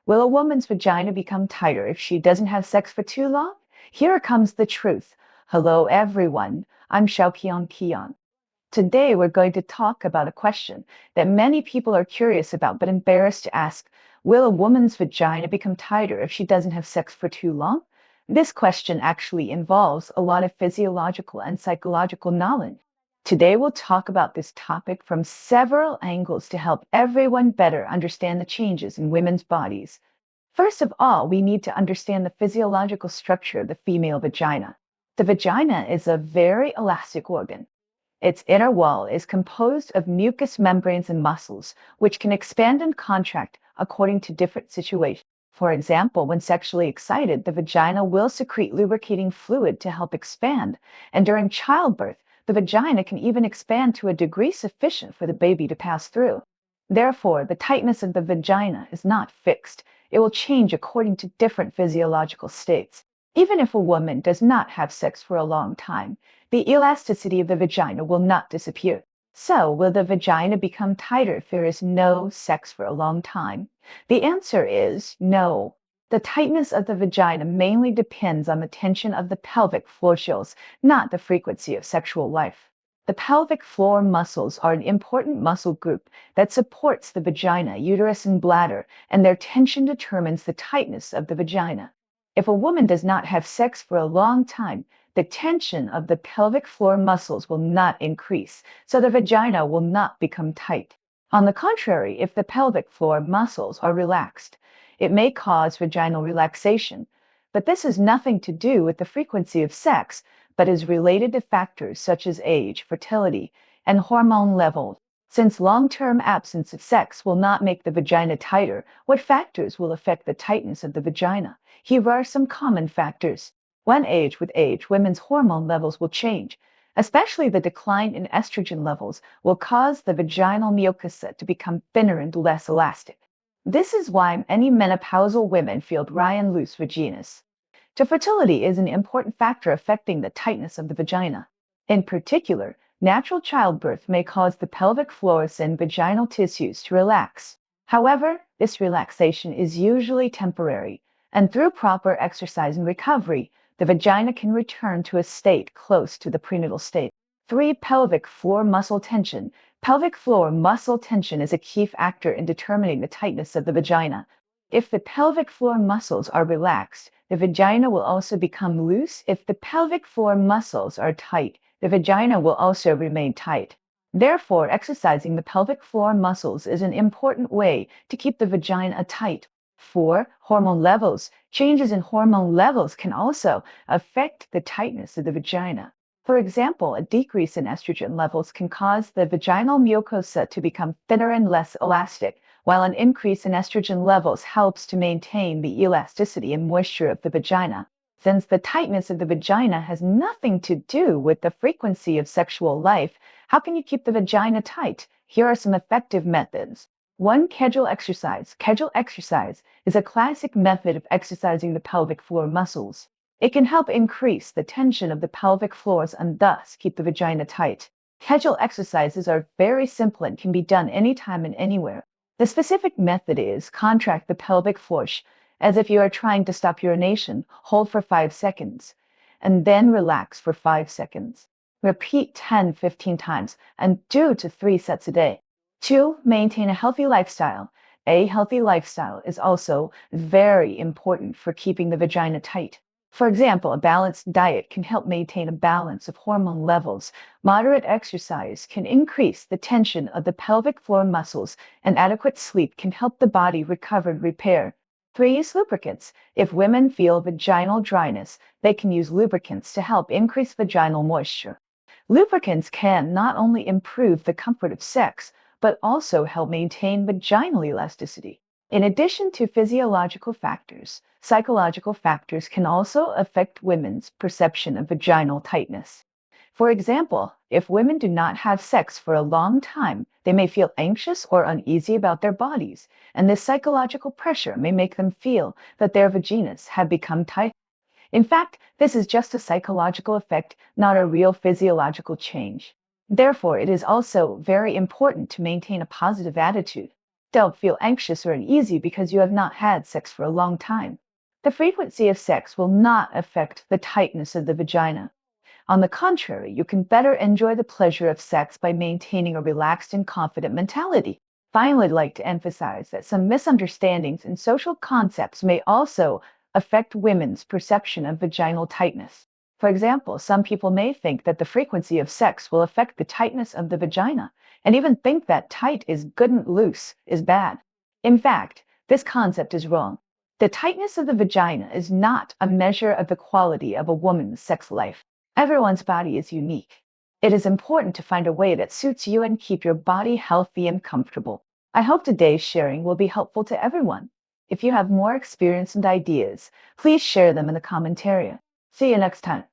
Will a woman's vagina become tighter if she doesn't have sex for too long? Here comes the truth. Hello everyone, I'm Xiaoqian Qian. Today we're going to talk about a question that many people are curious about but embarrassed to ask. Will a woman's vagina become tighter if she doesn't have sex for too long? This question actually involves a lot of physiological and psychological knowledge. Today we'll talk about this topic from several angles to help everyone better understand the changes in women's bodies. First of all, we need to understand the physiological structure of the female vagina. The vagina is a very elastic organ. Its inner wall is composed of mucous membranes and muscles, which can expand and contract according to different situations. For example, when sexually excited, the vagina will secrete lubricating fluid to help expand, and during childbirth, the vagina can even expand to a degree sufficient for the baby to pass through. Therefore, the tightness of the vagina is not fixed. It will change according to different physiological states. Even if a woman does not have sex for a long time, the elasticity of the vagina will not disappear. So, will the vagina become tighter if there is no sex for a long time? The answer is no. The tightness of the vagina mainly depends on the tension of the pelvic floor muscles, not the frequency of sexual life. The pelvic floor muscles are an important muscle group that supports the vagina, uterus, and bladder, and their tension determines the tightness of the vagina. If a woman does not have sex for a long time, the tension of the pelvic floor muscles will not increase, so the vagina will not become tight. On the contrary, if the pelvic floor muscles are relaxed, it may cause vaginal relaxation, but this has nothing to do with the frequency of sex, but is related to factors such as age, fertility, and hormone levels. Since long-term absence of sex will not make the vagina tighter, what factors will affect the tightness of the vagina? Here are some common factors. With age, women's hormone levels will change. Especially the decline in estrogen levels will cause the vaginal mucosa to become thinner and less elastic. This is why many menopausal women feel dry and loose vaginas. To fertility is an important factor affecting the tightness of the vagina. In particular, natural childbirth may cause the pelvic floors and vaginal tissues to relax. However, this relaxation is usually temporary, and through proper exercise and recovery, the vagina can return to a state close to the prenatal state. 3. Pelvic floor muscle tension. Pelvic floor muscle tension is a key factor in determining the tightness of the vagina. If the pelvic floor muscles are relaxed, the vagina will also become loose. If the pelvic floor muscles are tight, the vagina will also remain tight. Therefore, exercising the pelvic floor muscles is an important way to keep the vagina tight. 4. Hormone levels. Changes in hormone levels can also affect the tightness of the vagina. For example, a decrease in estrogen levels can cause the vaginal mucosa to become thinner and less elastic, while an increase in estrogen levels helps to maintain the elasticity and moisture of the vagina. Since the tightness of the vagina has nothing to do with the frequency of sexual life, how can you keep the vagina tight? Here are some effective methods. 1. Kegel exercise. Kegel exercise is a classic method of exercising the pelvic floor muscles. It can help increase the tension of the pelvic floors and thus keep the vagina tight. Kegel exercises are very simple and can be done anytime and anywhere. The specific method is contract the pelvic floor as if you are trying to stop urination. Hold for 5 seconds and then relax for 5 seconds. Repeat 10-15 times and 2 to 3 sets a day. 2. Maintain a healthy lifestyle. A healthy lifestyle is also very important for keeping the vagina tight. For example, a balanced diet can help maintain a balance of hormone levels. Moderate exercise can increase the tension of the pelvic floor muscles, and adequate sleep can help the body recover and repair. 3. Use lubricants. If women feel vaginal dryness, they can use lubricants to help increase vaginal moisture. Lubricants can not only improve the comfort of sex, but also help maintain vaginal elasticity. In addition to physiological factors, psychological factors can also affect women's perception of vaginal tightness. For example, if women do not have sex for a long time, they may feel anxious or uneasy about their bodies, and this psychological pressure may make them feel that their vaginas have become tight. In fact, this is just a psychological effect, not a real physiological change. Therefore, it is also very important to maintain a positive attitude. don't feel anxious or uneasy because you have not had sex for a long time. The frequency of sex will not affect the tightness of the vagina. On the contrary, you can better enjoy the pleasure of sex by maintaining a relaxed and confident mentality. Finally, I'd like to emphasize that some misunderstandings and social concepts may also affect women's perception of vaginal tightness. For example, some people may think that the frequency of sex will affect the tightness of the vagina, and even think that tight is good and loose is bad. In fact, this concept is wrong. The tightness of the vagina is not a measure of the quality of a woman's sex life. Everyone's body is unique. It is important to find a way that suits you and keep your body healthy and comfortable. I hope today's sharing will be helpful to everyone. If you have more experience and ideas, please share them in the comment area. See you next time.